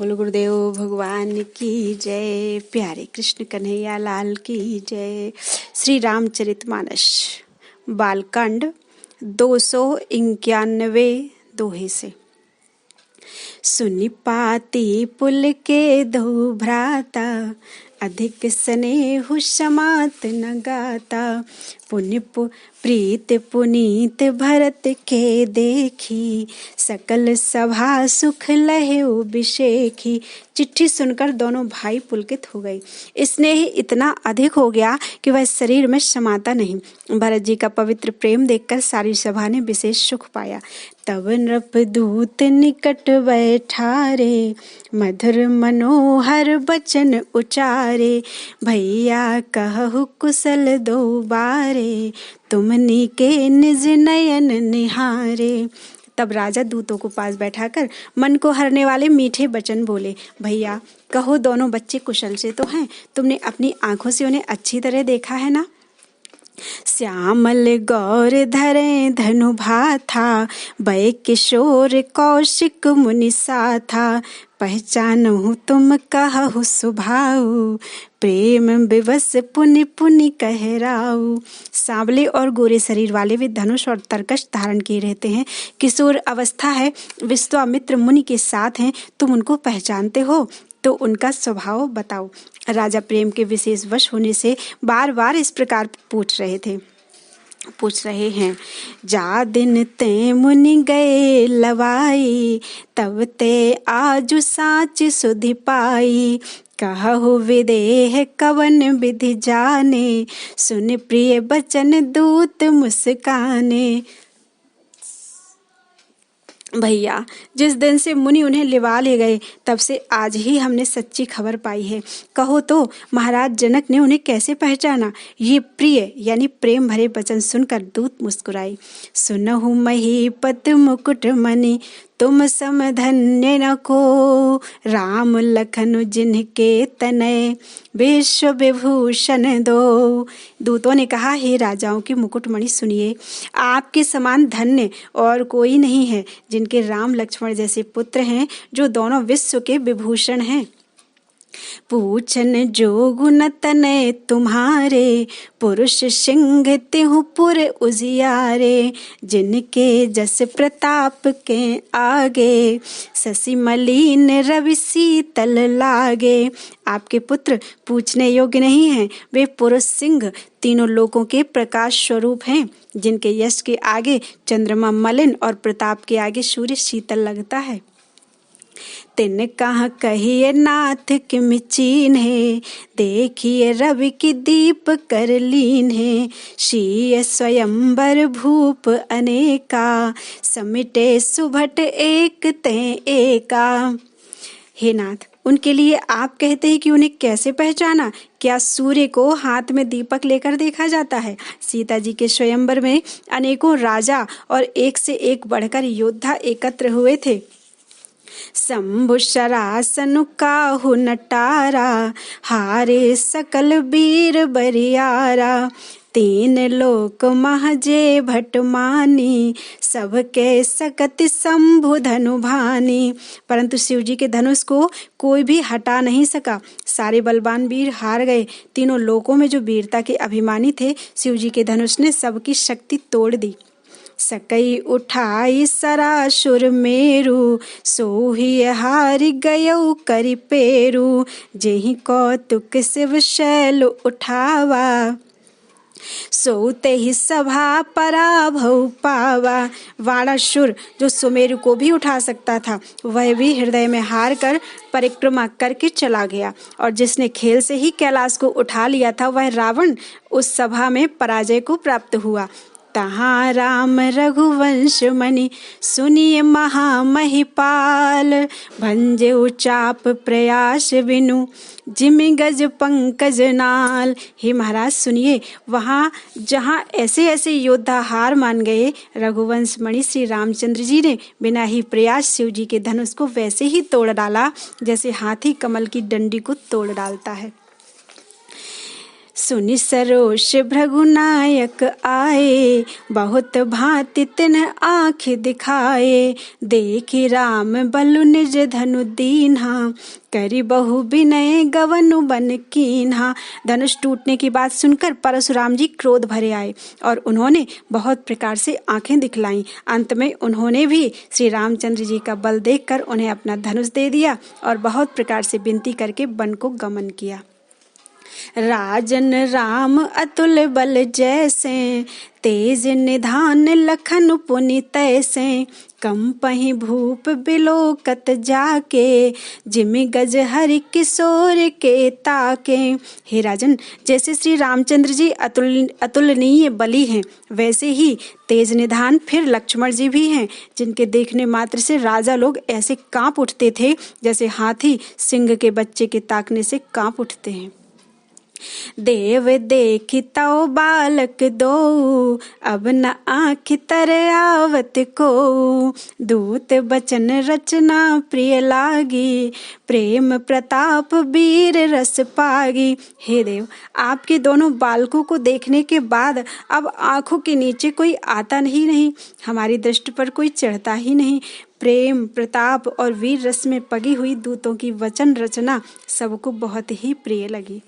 बोलो गुरुदेव भगवान की जय। प्यारे कृष्ण कन्हैया लाल की जय। श्री रामचरितमानस बालकांड 291 दोहे से। सुनि पाती पुल के दो भ्राता, अधिक स्नेहु समात न गाता। प्रीत पुनीत भरत के देखी, सकल सभा सुख लहु बिशेखी। चिट्ठी सुनकर दोनों भाई पुलकित हो गए। स्नेह इतना अधिक हो गया कि वह शरीर में समाता नहीं। भरत जी का पवित्र प्रेम देखकर सारी सभा ने विशेष सुख पाया। तब नृपदूत निकट बैठारे, मधुर मनोहर बचन उचारे। भैया कहु कुशल दो बारे, तुमनी के निज नयन निहारे। तब राजा दूतों को पास बैठाकर मन को हरने वाले मीठे वचन बोले। भैया कहो, दोनों बच्चे कुशल से तो हैं? तुमने अपनी आंखों से उन्हें अच्छी तरह देखा है ना? श्यामल गौर धरे धनु भाथा, भय किशोर कौशिक मुनि साथा। पहचानहु तुम कहु स्वभाव, प्रेम विवश पुनि पुनि कहराऊ। सांवले और गोरे शरीर वाले वे धनुष और तरकश धारण किए रहते हैं। किशोर अवस्था है, विश्वामित्र मुनि के साथ हैं। तुम उनको पहचानते हो तो उनका स्वभाव बताओ। राजा प्रेम के विशेष वश होने से बार बार इस प्रकार पूछ रहे हैं। जा दिन ते मुनि गए लवाई, तब ते आजु साच सुधि पाई। कहु विदेह कवन विधि जाने, सुन प्रिय बचन दूत मुस्काने। भैया जिस दिन से मुनि उन्हें लिवा ले गए, तब से आज ही हमने सच्ची खबर पाई है। कहो तो महाराज जनक ने उन्हें कैसे पहचाना? ये प्रिय यानी प्रेम भरे वचन सुनकर दूत मुस्कुराए। सुनहु महीपत मुकुट मणि, तुम सम धन्य न को। राम लखन जिनके तनय, विश्व विभूषण दो। दूतों ने कहा, हे राजाओं की मुकुटमणि सुनिए, आपके समान धन्य और कोई नहीं है, जिनके राम लक्ष्मण जैसे पुत्र हैं, जो दोनों विश्व के विभूषण हैं। पूछन जो गुण तनय तुम्हारे, पुरुष सिंह तिहु पुर उजियारे। जिनके जस प्रताप के आगे, शशि मलिन रवि शीतल लागे। आपके पुत्र पूछने योग्य नहीं हैं। वे पुरुष सिंह तीनों लोकों के प्रकाश स्वरूप हैं, जिनके यश के आगे चंद्रमा मलिन और प्रताप के आगे सूर्य शीतल लगता है। तिन कहाँ कहिए नाथ किम चीन्हे, देखिए रवि की दीप कर लीन्हे। शीय स्वयंवर भूप अनेका, समिटे सुभट एक ते एका। हे नाथ, उनके लिए आप कहते हैं कि उन्हें कैसे पहचाना? क्या सूर्य को हाथ में दीपक लेकर देखा जाता है? सीता जी के स्वयंवर में अनेकों राजा और एक से एक बढ़कर योद्धा एकत्र हुए थे। शंभु शरासनु काहु नटारा, हारे सकल वीर बरियारा। तीन लोक महजे भटमानी, सबके सकति शंभु धनु भानी। परंतु शिव जी के धनुष को कोई भी हटा नहीं सका। सारे बलवान वीर हार गए। तीनों लोकों में जो वीरता के अभिमानी थे, शिव जी के धनुष ने सबकी शक्ति तोड़ दी। सकई उठाई सरासुर मेरु, सोही हारि गयौ करि पेरु। जेहि कौतुक शिव शैल उठावा, सोते ही सभा पराभव पावा। वाणासुर जो सुमेरु को भी उठा सकता था, वह भी हृदय में हार कर परिक्रमा करके चला गया। और जिसने खेल से ही कैलाश को उठा लिया था, वह रावण उस सभा में पराजय को प्राप्त हुआ। तहाँ राम रघुवंश मणि, सुनिए महामहिपाल। भंजे चाप प्रयास बिनु, जिमि गज पंकज नाल। हे महाराज सुनिए, वहाँ जहाँ ऐसे ऐसे योद्धा हार मान गए, रघुवंश मणि श्री रामचंद्र जी ने बिना ही प्रयास शिव जी के धनुष को वैसे ही तोड़ डाला, जैसे हाथी कमल की डंडी को तोड़ डालता है। सुनि सरोष भृगुनायक आए, बहुत भांति तिन्ह आँख दिखाए। देखि राम बलु निज धनु दीन्हा, करि बहु विनय गवनु बन कीन्हा। धनुष टूटने की बात सुनकर परशुराम जी क्रोध भरे आए और उन्होंने बहुत प्रकार से आंखें दिखलाईं। अंत में उन्होंने भी श्री रामचंद्र जी का बल देखकर उन्हें अपना धनुष दे दिया और बहुत प्रकार से विनती करके वन को गमन किया। राजन राम अतुल बल जैसे, तेज निधान लखन पुनि तैसे। कंपहि भूप बिलोकत जाके, जिमि गज हरि किशोर के ताके। हे राजन, जैसे श्री रामचंद्र जी अतुलनीय बली हैं, वैसे ही तेज निधान फिर लक्ष्मण जी भी हैं, जिनके देखने मात्र से राजा लोग ऐसे कांप उठते थे जैसे हाथी सिंह के बच्चे के ताकने से कांप उठते हैं। देव देखि तौ बालक दो, अब न आँखि तर आवत को। दूत बचन रचना प्रिय लागी, प्रेम प्रताप वीर रस पागी। हे देव, आपके दोनों बालकों को देखने के बाद अब आँखों के नीचे कोई आता नहीं, हमारी दृष्टि पर कोई चढ़ता ही नहीं। प्रेम प्रताप और वीर रस में पगी हुई दूतों की वचन रचना सबको बहुत ही प्रिय लगी।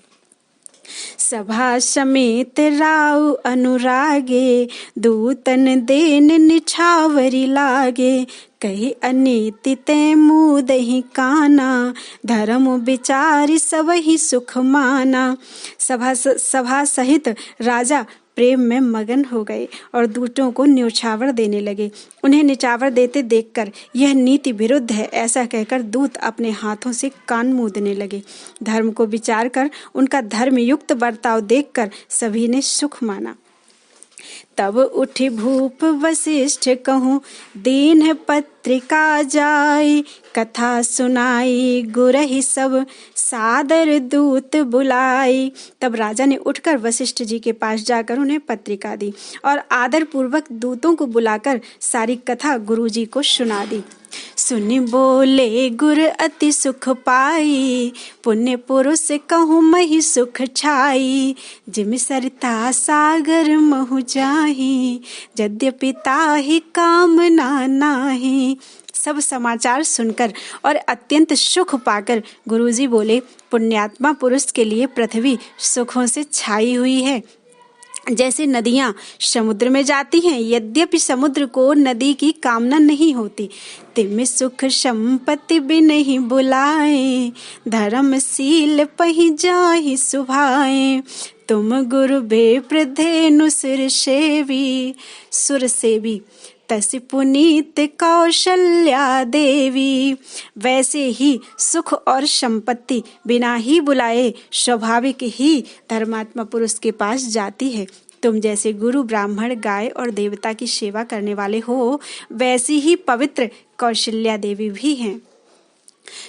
सभा समेत राउ अनुरागे, दूतन देन निछावरी लागे। कही अनीति ते मुदहि काना, धर्म विचारि सबहि सुख माना। सभा सहित राजा प्रेम में मगन हो गए और दूतों को न्योछावर देने लगे। उन्हें निछावर देते देखकर यह नीति विरुद्ध है ऐसा कहकर दूत अपने हाथों से कान मूंदने लगे। धर्म को विचार कर उनका धर्मयुक्त बर्ताव देखकर सभी ने सुख माना। तब उठी भूप वशिष्ठ कहूँ, दीन पत्रिका जाई। कथा सुनाई गुरहि सब, सादर दूत बुलाई। तब राजा ने उठकर वशिष्ठ जी के पास जाकर उन्हें पत्रिका दी और आदर पूर्वक दूतों को बुलाकर सारी कथा गुरुजी को सुना दी। सुनि बोले गुर अति सुख पाई, पुण्य पुरुष कहूँ मही सुख छाई। जिमि सरिता सागर महु जाहि, यद्यपि ताहि कामना नाहि। सब समाचार सुनकर और अत्यंत सुख पाकर गुरुजी बोले, पुण्यात्मा पुरुष के लिए पृथ्वी सुखों से छाई हुई है। जैसे नदियां समुद्र में जाती हैं, यद्यपि समुद्र को नदी की कामना नहीं होती। तिम सुख संपत्ति भी नहीं बुलाए, धर्मशील पहि जाहि सुभाए। तुम गुरु बेप्रधेनु सुर सेवी, तसि पुनीत कौशल्या देवी। वैसे ही सुख और संपत्ति बिना ही बुलाए स्वाभाविक ही धर्मात्मा पुरुष के पास जाती है। तुम जैसे गुरु ब्राह्मण गाय और देवता की सेवा करने वाले हो, वैसी ही पवित्र कौशल्या देवी भी हैं।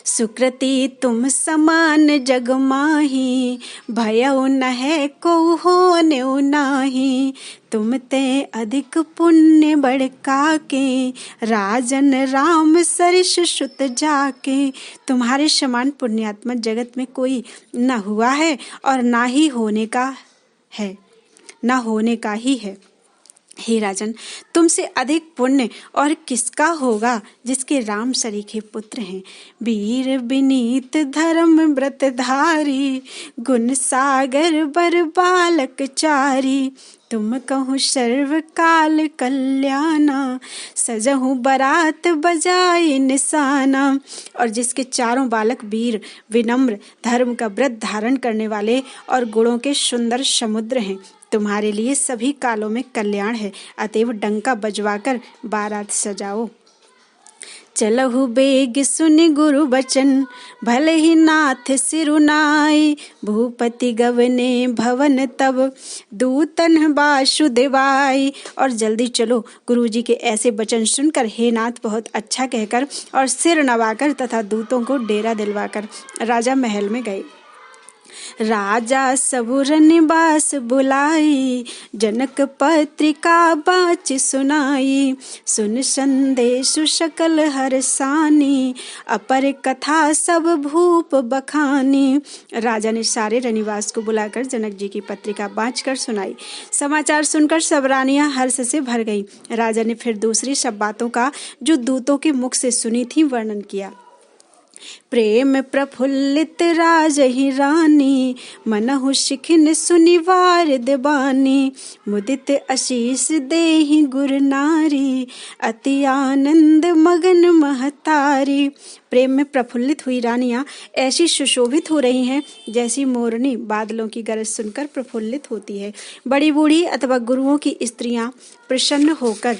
सुकृति तुम समान जग माही, भयउ न है को होनेउ नाही। तुम ते अधिक पुण्य बड़का के, राजन राम सरिस सुत जाके। तुम्हारे समान पुण्यात्मा जगत में कोई न हुआ है और ना ही होने का है, ना होने का ही है। हे राजन, तुमसे अधिक पुण्य और किसका होगा जिसके राम सरीखे पुत्र हैं। वीर विनीत धर्म व्रतधारी, गुण सागर बर बालक चारी। तुम कहूँ सर्व काल कल्याणा, सजहूँ बरात बजाए निशाना। और जिसके चारों बालक वीर विनम्र धर्म का व्रत धारण करने वाले और गुणों के सुंदर समुद्र हैं। तुम्हारे लिए सभी कालों में कल्याण है, अतएव डंका बजवाकर बारात सजाओ। चलहु बेग सुनि गुरु बचन, भले ही नाथ सिरुनाई। भूपति गवने भवन तब, दूतन वासुदेवाई। और जल्दी चलो, गुरुजी के ऐसे वचन सुनकर हे नाथ बहुत अच्छा कहकर और सिर नवाकर तथा दूतों को डेरा दिलवाकर राजा महल में गए। राजा सबुरन बास बुलाई, जनक पत्रिका बाच सुनाई। सुन संदेश सकल हरसानी, अपर कथा सब भूप बखानी। राजा ने सारे रनिवास को बुलाकर जनक जी की पत्रिका बाँच कर सुनाई। समाचार सुनकर सब रानियां हर्ष से भर गईं। राजा ने फिर दूसरी सब बातों का जो दूतों के मुख से सुनी थी वर्णन किया। प्रेम प्रफुल्लित राजहि रानी, मनहु शिखिन सुनिवार देबानी। मुदित आशीष देहि गुर नारी, अति आनंद मगन महतारी। प्रेम में प्रफुल्लित हुई रानियां ऐसी सुशोभित हो रही हैं जैसी मोरनी बादलों की गरज सुनकर प्रफुल्लित होती है। बड़ी बूढ़ी अथवा गुरुओं की स्त्रियां प्रसन्न होकर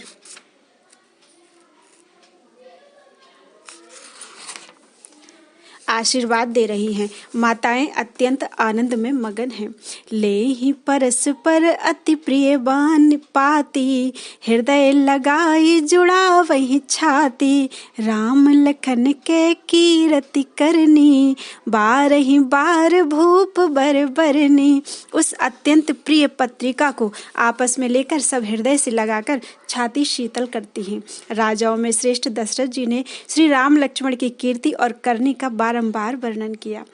आशीर्वाद दे रही हैं। माताएं अत्यंत आनंद में मगन हैं। ले ही परस्पर अति प्रिय बान पाती, हृदय लगाई जुड़ा वही छाती। राम लखन के कीरति करनी, बारहि बार भूप बर बरनी। उस अत्यंत प्रिय पत्रिका को आपस में लेकर सब हृदय से लगाकर छाती शीतल करती हैं। राजाओं में श्रेष्ठ दशरथ जी ने श्री राम लक्ष्मण की कीर्ति और करनी का बारंबार वर्णन किया।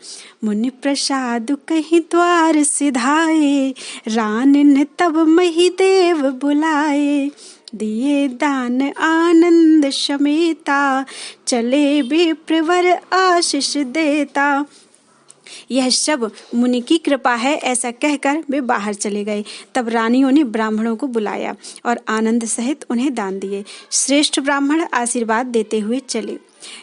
मुनि प्रसाद कहीं द्वार सिधाए, रान तब मही देव बुलाए। दिए दान आनंद समेता, चले विप्रवर आशीष देता। यह सब मुनि की कृपा है ऐसा कहकर वे बाहर चले गए। तब रानियों ने ब्राह्मणों को बुलाया और आनंद सहित उन्हें दान दिए। श्रेष्ठ ब्राह्मण आशीर्वाद देते हुए चले।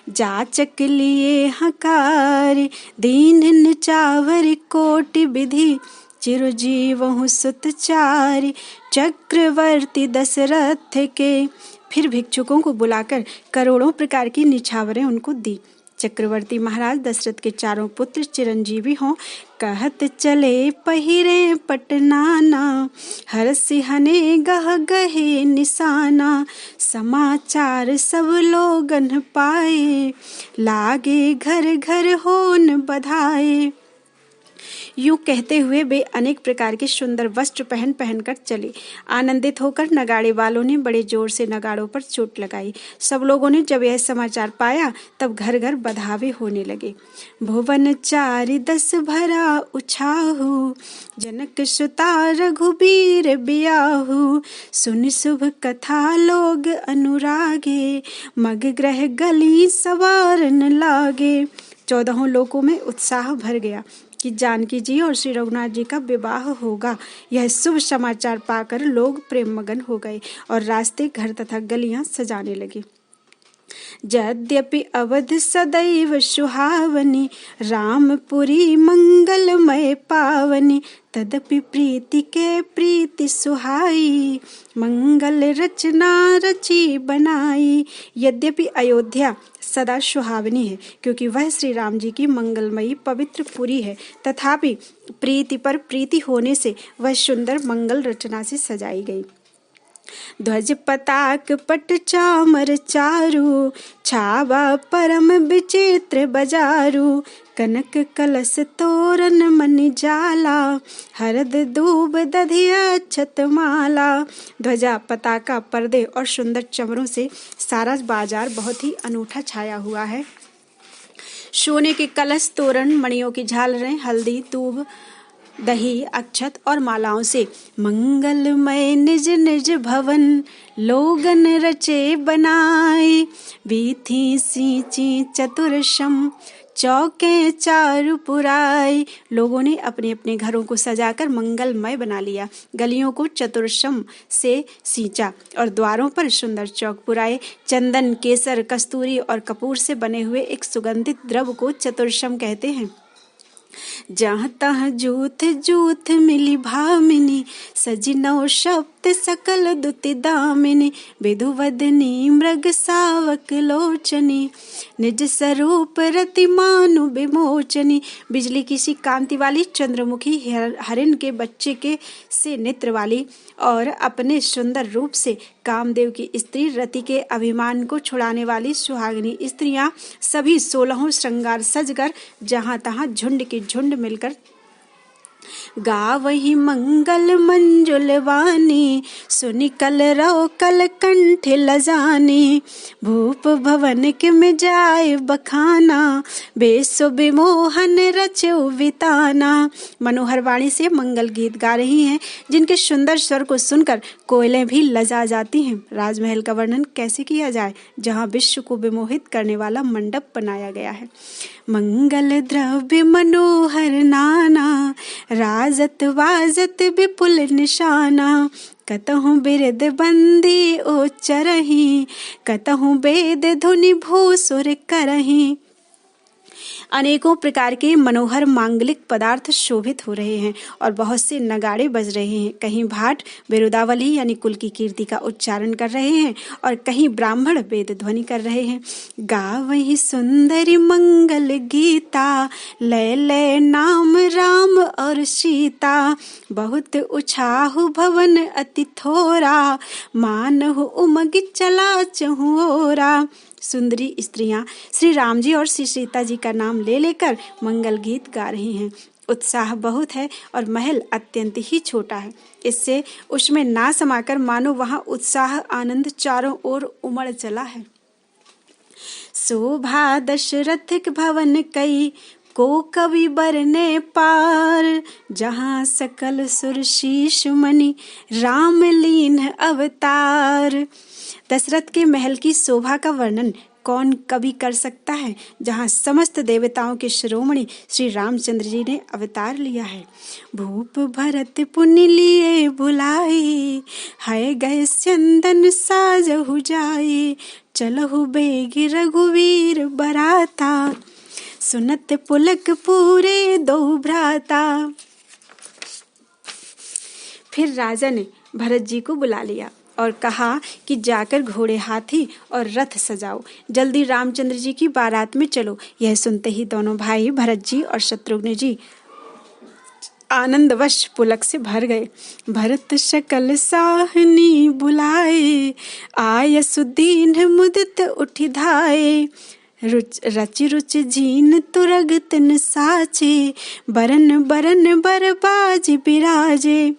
जाचक लिए हकार, दीन निचावर कोटि विधि। चिरजीवहु सुत चारि, चक्रवर्ती दशरथ के। फिर भिक्षुकों को बुलाकर करोड़ों प्रकार की निछावरें उनको दी। चक्रवर्ती महाराज दशरथ के चारों पुत्र चिरंजीवी हों, कहत चले पहिरे पटनाना। हरसिहने गह गहे निशाना, समाचार सब लोगन पाए। लागे घर घर होन बधाए। यूं कहते हुए वे अनेक प्रकार के सुंदर वस्त्र पहन पहनकर चले। आनंदित होकर नगाड़े वालों ने बड़े जोर से नगाड़ों पर चोट लगाई। सब लोगों ने जब यह समाचार पाया तब घर घर बधावे होने लगे। भुवन चारि दस भरा उछाहु, जनक सुता रघुबीर बियाहु। सुनि शुभ कथा लोग अनुरागे, मग ग्रह गली सवार न लागे। 14 लोकों में उत्साह भर गया कि जानकी जी और श्री रघुनाथ जी का विवाह होगा। यह शुभ समाचार पाकर लोग प्रेम मगन हो गए और रास्ते घर तथा गलियां सजाने लगे। यद्यपि अवध सदैव सुहावनी, रामपुरी मंगलमय पावनी। तदपि प्रीति के प्रीति सुहाई, मंगल रचना रची बनाई। यद्यपि अयोध्या सदा सुहावनी है क्योंकि वह श्री राम जी की मंगलमयी पवित्र पुरी है, तथापि प्रीति पर प्रीति होने से वह सुंदर मंगल रचना से सजाई गई। ध्वज पताक पट चामर चारु, छावा परम विचित्र बजारू। कनक कलश तोरण मणि जाला, हरद दूब दधिया छतमाला। ध्वजा पताका पर्दे और सुंदर चमरों से सारा बाजार बहुत ही अनूठा छाया हुआ है। सोने के कलश, तोरण, मणियों की झालरें, हल्दी, दूब, दही, अक्षत और मालाओं से मंगलमय निज निज भवन, लोगन रचे बनाए। बीथी सींची चतुर्शम, चौके चारु पुराई। लोगों ने अपने अपने घरों को सजाकर मंगलमय बना लिया। गलियों को चतुर्शम से सींचा और द्वारों पर सुंदर चौक पुराए। चंदन, केसर, कस्तूरी और कपूर से बने हुए एक सुगंधित द्रव्य को चतुर्शम कहते हैं। जहाँ तहाँ जूथ जूथ मिली भामिनी, सजी नौ शब्द सकल दुति दामिनी। विधुवदनी मृग सावक लोचनी, निज स्वरूप रति मानु विमोचनी। बिजली की सी कांति वाली, चंद्रमुखी हरिण के बच्चे के से नेत्र वाली और अपने सुंदर रूप से कामदेव की स्त्री, रति के अभिमान को छुड़ाने वाली सुहागिनी स्त्रियां सभी 16 श्रृंगार सजकर जहां तहां झुंड के झुंड मिलकर गावहि मंगल मंजुल वाणी, सुनि कलरव कल कंठ लजानी। भूप भवन के में जाय बखाना, बेसो विमोहन रचो विताना। मनोहर वाणी से मंगल गीत गा रही हैं, जिनके सुंदर स्वर को सुनकर कोयलें भी लजा जाती हैं। राजमहल का वर्णन कैसे किया जाए, जहाँ विश्व को विमोहित करने वाला मंडप बनाया गया है। मंगल द्रव्य मनोहर नाना, राजत वाजत विपुल निशाना। कतहु बिरद बंदी ओचरहि, कतहु वेद धुनि भूसुर करहि। अनेकों प्रकार के मनोहर मांगलिक पदार्थ शोभित हो रहे हैं और बहुत से नगाड़े बज रहे हैं। कहीं भाट बिरुदावली यानी कुल की कीर्ति का उच्चारण कर रहे हैं और कहीं ब्राह्मण वेद ध्वनि कर रहे हैं। गावहि सुंदरी मंगल गीता, लय लय नाम राम और सीता। बहुत उछाहु भवन अति थोरा, मानहु उमग चला चहुओरा। सुंदरी स्त्रियां श्री राम जी और श्री सीता जी का नाम ले लेकर मंगल गीत गा रही हैं। उत्साह बहुत है और महल अत्यंत ही छोटा है, इससे उसमें ना समाकर मानो वहां उत्साह आनंद चारों ओर उमड़ चला है। शोभा दशरथ भवन कई, को कवि बरने पार। जहाँ सकल सुर शीश मणि, राम लीन अवतार। दशरथ के महल की शोभा का वर्णन कौन कवि कर सकता है, जहाँ समस्त देवताओं के शिरोमणि श्री रामचंद्र जी ने अवतार लिया है। भूप भरत पुनि लिए बुलाई, है गए चंदन साजहु जाई। चलहु बेग रघुवीर बराता, सुनत पुलक पूरे दो भ्राता। फिर राजा ने भरत जी को बुला लिया और कहा कि जाकर घोड़े, हाथी और रथ सजाओ, जल्दी रामचंद्र जी की बारात में चलो। यह सुनते ही दोनों भाई भरत जी और शत्रुघ्न जी आनंदवश पुलक से भर गए। भरत शकल साहनी बुलाए, आय सुदीन मुदित उठि धाये। रचि रुचि जीन तुरग तिन साचे, बरन बरन बरबाज बिराजे।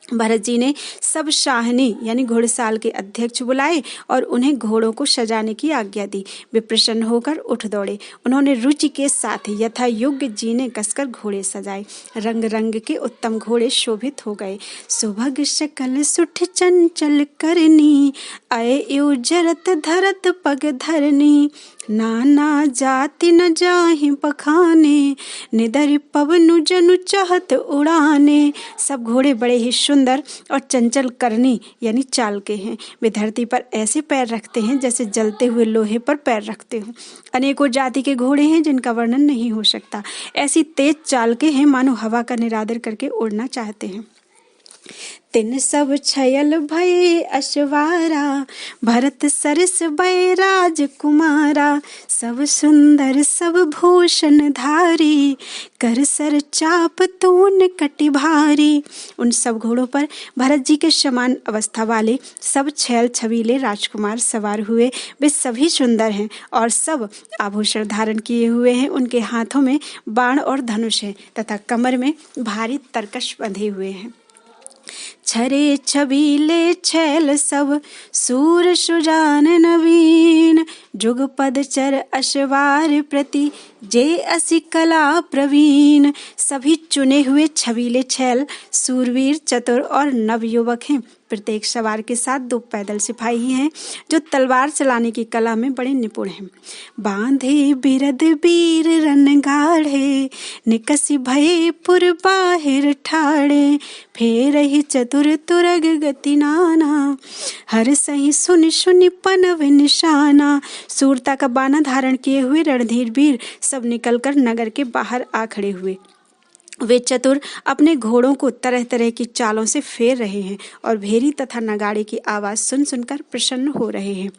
भरत जी ने सब शाहनी यानी घुड़साल के अध्यक्ष बुलाए और उन्हें घोड़ों को सजाने की आज्ञा दी। वे प्रसन्न होकर उठ दौड़े। उन्होंने रुचि के साथ यथा योग्य जीने कसकर घोड़े सजाए। रंग रंग के उत्तम घोड़े शोभित हो गए। सुभग शकल सुठ चंचल करनी, आए यू जरत धरत पग धरनी। नाना जाति न जाहि बखाने, निदर पवनु जनु चाहत उड़ाने। सब घोड़े बड़े ही सुंदर और चंचल करनी यानी चाल के हैं। वे धरती पर ऐसे पैर रखते हैं जैसे जलते हुए लोहे पर पैर रखते हो। अनेकों जाति के घोड़े हैं जिनका वर्णन नहीं हो सकता। ऐसी तेज चाल के हैं मानो हवा का निरादर करके उड़ना चाहते हैं। तिन सब छयल भये अश्वारा, भरत सरस भय राजकुमारा। सब सुंदर सब भूषण धारी, कर सर चाप तून कटि भारी। उन सब घोड़ों पर भरत जी के समान अवस्था वाले सब छैल छबीले राजकुमार सवार हुए। वे सभी सुंदर हैं और सब आभूषण धारण किए हुए हैं। उनके हाथों में बाण और धनुष है तथा कमर में भारी तरकश बंधे हुए हैं। छरे छबीले छैल सब, सूर सुजान नवीन। जुगपद चर अश्वार प्रति, जे असी कला प्रवीण। सभी चुने हुए छबीले छैल सूरवीर, चतुर और नवयुवक हैं। प्रत्येक सवार के साथ 2 पैदल सिपाही हैं जो तलवार चलाने की कला में बड़े निपुण हैं। बांधे बिरद वीर रन गाढ़े, निकसी भये पुर बाहिर ठाड़े। फेर ही चतुर तुरग गति नाना, हर सही सुनि सुनि पनव निशाना। सूरता का बाना धारण किए हुए रणधीर वीर सब निकलकर नगर के बाहर आ खड़े हुए। वे चतुर अपने घोड़ों को तरह तरह की चालों से फेर रहे हैं और भेरी तथा नगाड़े की आवाज सुन सुनकर प्रसन्न हो रहे हैं।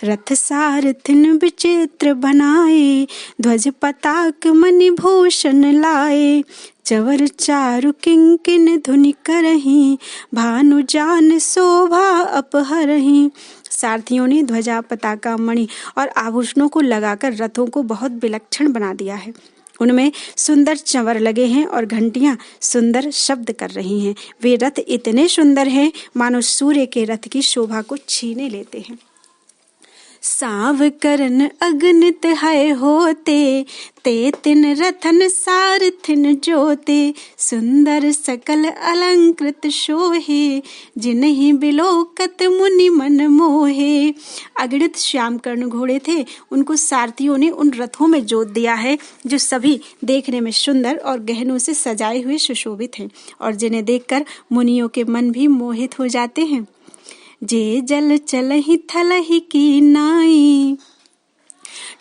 रथ सारथिन विचित्र बनाए, ध्वज पताक मणि भूषण लाए। चवर चारु किंकिन धुनि करही, भानु जान शोभा अपहरही। सारथियों ने ध्वजा, पताका, मणि और आभूषणों को लगाकर रथों को बहुत विलक्षण बना दिया है। उनमें सुंदर चंवर लगे हैं और घंटियां सुंदर शब्द कर रही हैं। वे रथ इतने सुंदर हैं मानो सूर्य के रथ की शोभा को छीने लेते हैं। साव करन अगनित है होते, ते तिन रथन सारथिन जोते, सुंदर सकल अलंकृत शोहे, जिन्हीं बिलोकत मुनि मन मोहे। अगणित श्याम कर्ण घोड़े थे, उनको सारथियों ने उन रथों में जोत दिया है जो सभी देखने में सुंदर और गहनों से सजाए हुए सुशोभित हैं और जिन्हें देखकर मुनियों के मन भी मोहित हो जाते हैं। जे जल चलहि थलहि की नाई,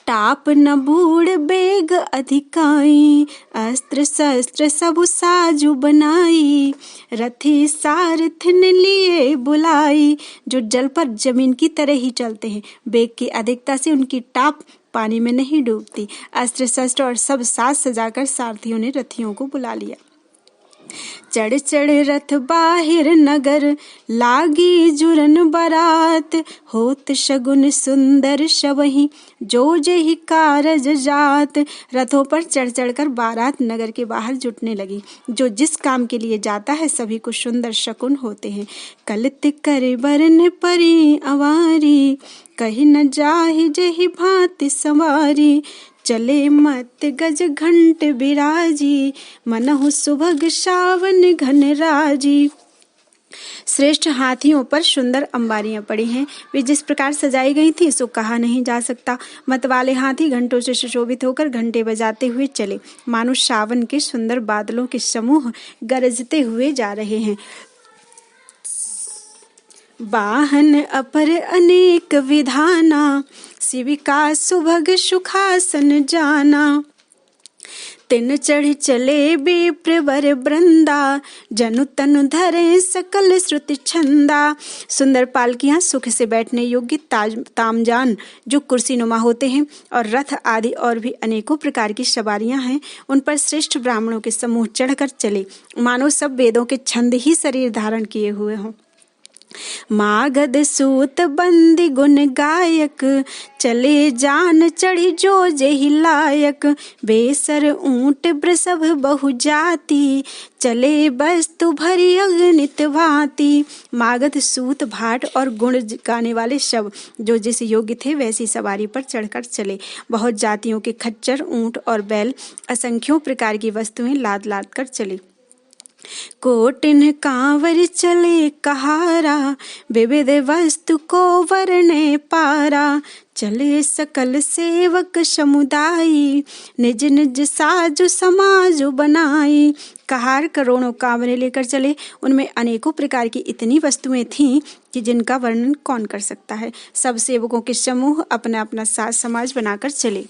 टाप न बूढ़ बेग अधिकाई, अस्त्र शस्त्र सबु साजु बनाई, रथी सारथिन लिए बुलाई। जो जल पर जमीन की तरह ही चलते हैं, बेग की अधिकता से उनकी टाप पानी में नहीं डूबती। अस्त्र शस्त्र और सब साज सजाकर सारथियों ने रथियों को बुला लिया। चढ़ चढ़ रथ बाहिर नगर, लागी जुरन बरात, होत शगुन सुंदर शबहि, जो जेहि कारज जात। रथों पर चढ़ चढ़कर बारात नगर के बाहर जुटने लगी। जो जिस काम के लिए जाता है सभी को सुंदर शकुन होते हैं। कलित कर बरन परी अवारी, कहीं न जाहि जेहि भांति सवारी, चले मत गज घंट बिराजी, मनहु सुभग सावन घन राजी। श्रेष्ठ हाथियों पर सुंदर अंबारियां पड़ी हैं। वे जिस प्रकार सजाई गई थी सो कहा नहीं जा सकता। मतवाले हाथी घंटों से सुशोभित होकर घंटे बजाते हुए चले, मानो सावन के सुंदर बादलों के समूह गरजते हुए जा रहे हैं। वाहन अपर अनेक विधाना, शिविका सुभग सुखासन जाना, तिन चढ़ चले विप्रवर वृंदा, जनु तनु धरे सकल श्रुति छंदा। सुंदर पालकियां सुख से बैठने योग्य तामजान जो कुर्सी नुमा होते हैं और रथ आदि और भी अनेकों प्रकार की सवारियां हैं, उन पर श्रेष्ठ ब्राह्मणों के समूह चढ़कर चले, मानो सब वेदों के छंद ही शरीर धारण किए हुए हों। मागध सूत बंदी गुण गायक, चले जान चढ़ी जो जेहि लायक, बेसर ऊंट वृषभ बहु जाति, चले वस्तु भरी अगणित भांति। मागध सूत भाट और गुण गाने वाले शव जो जिस योग्य थे वैसी सवारी पर चढ़कर चले। बहुत जातियों के खच्चर, ऊंट और बैल, असंख्यों प्रकार की वस्तुएं लाद लाद कर चले। कोटिन कांवर चले कहारा, विविध वस्तु को वर्णे पारा, चले सकल सेवक समुदायी, निज निज साजु समाजु बनाई। कहार करोड़ों कांवरें लेकर चले, उनमें अनेकों प्रकार की इतनी वस्तुएं थीं कि जिनका वर्णन कौन कर सकता है। सब सेवकों के समूह अपना अपना साज समाज बनाकर चले।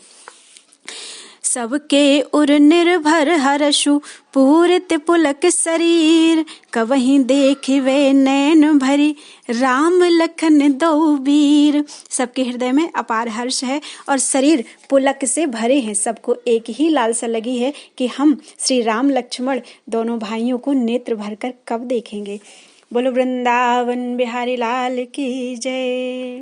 सबके उर निर्भर हर्षु, पूरित पुलक शरीर, कवहीं देखिवे नैन भरी, राम लखन दो वीर। सबके हृदय में अपार हर्ष है और शरीर पुलक से भरे हैं। सबको एक ही लालसा लगी है कि हम श्री राम लक्ष्मण दोनों भाइयों को नेत्र भरकर कब देखेंगे। बोलो वृंदावन बिहारी लाल की जय।